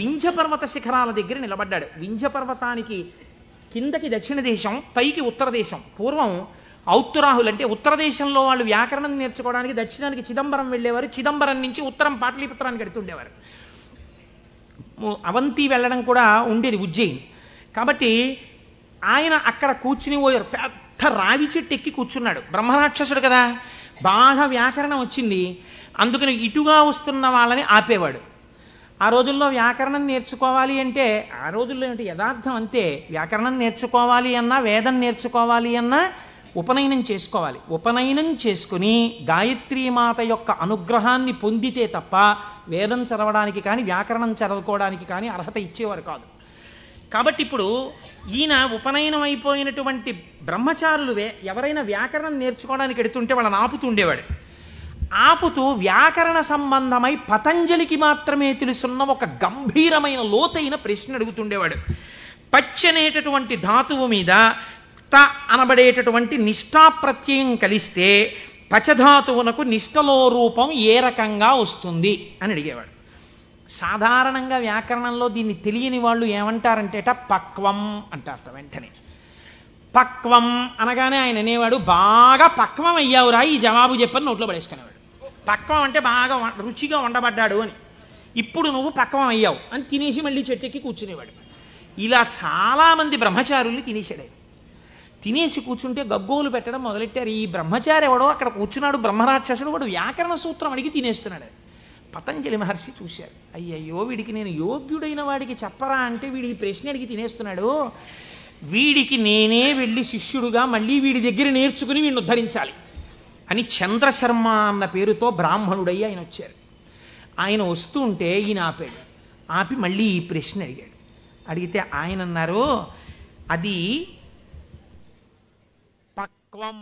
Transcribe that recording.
వింధ్యపర్వత శిఖరాల దగ్గర నిలబడ్డాడు. వింధ్యపర్వతానికి కిందకి దక్షిణ దేశం, పైకి ఉత్తర దేశం. పూర్వం ఔత్తరాహులు అంటే ఉత్తర దేశంలో వాళ్ళు వ్యాకరణం నేర్చుకోవడానికి దక్షిణానికి చిదంబరం వెళ్ళేవారు. చిదంబరం నుంచి ఉత్తరం పాటలీపుత్రానికి వెడుతుండేవారు. అవంతి వెళ్ళడం కూడా ఉండేది ఉజ్జయిని. కాబట్టి ఆయన అక్కడ కూర్చుని పెద్ద రావి చెట్టు ఎక్కి కూర్చున్నాడు. బ్రహ్మరాక్షసుడు కదా, బాగా వ్యాకరణం వచ్చింది. అందుకని ఇటుగా వస్తున్న వాళ్ళని ఆపేవాడు. ఆ రోజుల్లో వ్యాకరణం నేర్చుకోవాలి అంటే, ఆ రోజుల్లో ఏంటి యథార్థం అంతే, వ్యాకరణం నేర్చుకోవాలి అన్నా, వేదం నేర్చుకోవాలి అన్నా ఉపనయనం చేసుకోవాలి. ఉపనయనం చేసుకుని గాయత్రీమాత యొక్క అనుగ్రహాన్ని పొందితే తప్ప వేదం చదవడానికి కానీ వ్యాకరణం చదువుకోవడానికి కానీ అర్హత ఇచ్చేవారు కాదు. కాబట్టి ఇప్పుడు ఈయన ఉపనయనం అయిపోయినటువంటి బ్రహ్మచారులు ఎవరైనా వ్యాకరణం నేర్చుకోవడానికి ఎడుతుంటే వాళ్ళని ఆపుతుండేవాడు. ఆపుతూ వ్యాకరణ సంబంధమై పతంజలికి మాత్రమే తెలుసున్న ఒక గంభీరమైన లోతైన ప్రశ్న అడుగుతుండేవాడు. పచ్చనేటటువంటి ధాతువు మీద త అనబడేటటువంటి నిష్ఠాప్రత్యయం కలిస్తే పచధాతువునకు నిష్ఠలో రూపం ఏ రకంగా వస్తుంది అని అడిగేవాడు. సాధారణంగా వ్యాకరణంలో దీన్ని తెలియని వాళ్ళు ఏమంటారంటేట పక్వం అంటారట. వెంటనే పక్వం అనగానే ఆయన అనేవాడు, బాగా పక్వం అయ్యావురా ఈ జవాబు చెప్పని నోట్లో పడేసుకునేవాడు. పక్వం అంటే బాగా రుచిగా వండబడ్డాడు అని. ఇప్పుడు నువ్వు పక్వం అయ్యావు అని తినేసి మళ్ళీ చెట్టెక్కి కూర్చునేవాడు. ఇలా చాలామంది బ్రహ్మచారుల్ని తినేసాడు. తినేసి కూర్చుంటే గగ్గోలు పెట్టడం మొదలెట్టారు. ఈ బ్రహ్మచారి ఎవడో అక్కడ కూర్చున్నాడు, బ్రహ్మరాక్షసుడు, వాడు వ్యాకరణ సూత్రం అడిగి తినేస్తున్నాడు. పతంజలి మహర్షి చూశారు, అయ్యయ్యో వీడికి నేను యోగ్యుడైన వాడికి చెప్పరా అంటే వీడికి ప్రశ్న అడిగి తినేస్తున్నాడు, వీడికి నేనే వెళ్ళి శిష్యుడుగా మళ్ళీ వీడి దగ్గర నేర్చుకుని వీడిని ఉద్ధరించాలి అని చంద్రశర్మ అన్న పేరుతో బ్రాహ్మణుడయ్యి ఆయన వచ్చారు. ఆయన వస్తూ ఉంటే ఈయన ఆపాడు. ఆపి మళ్ళీ ఈ ప్రశ్న అడిగాడు. అడిగితే ఆయన అన్నారు, అది పక్వం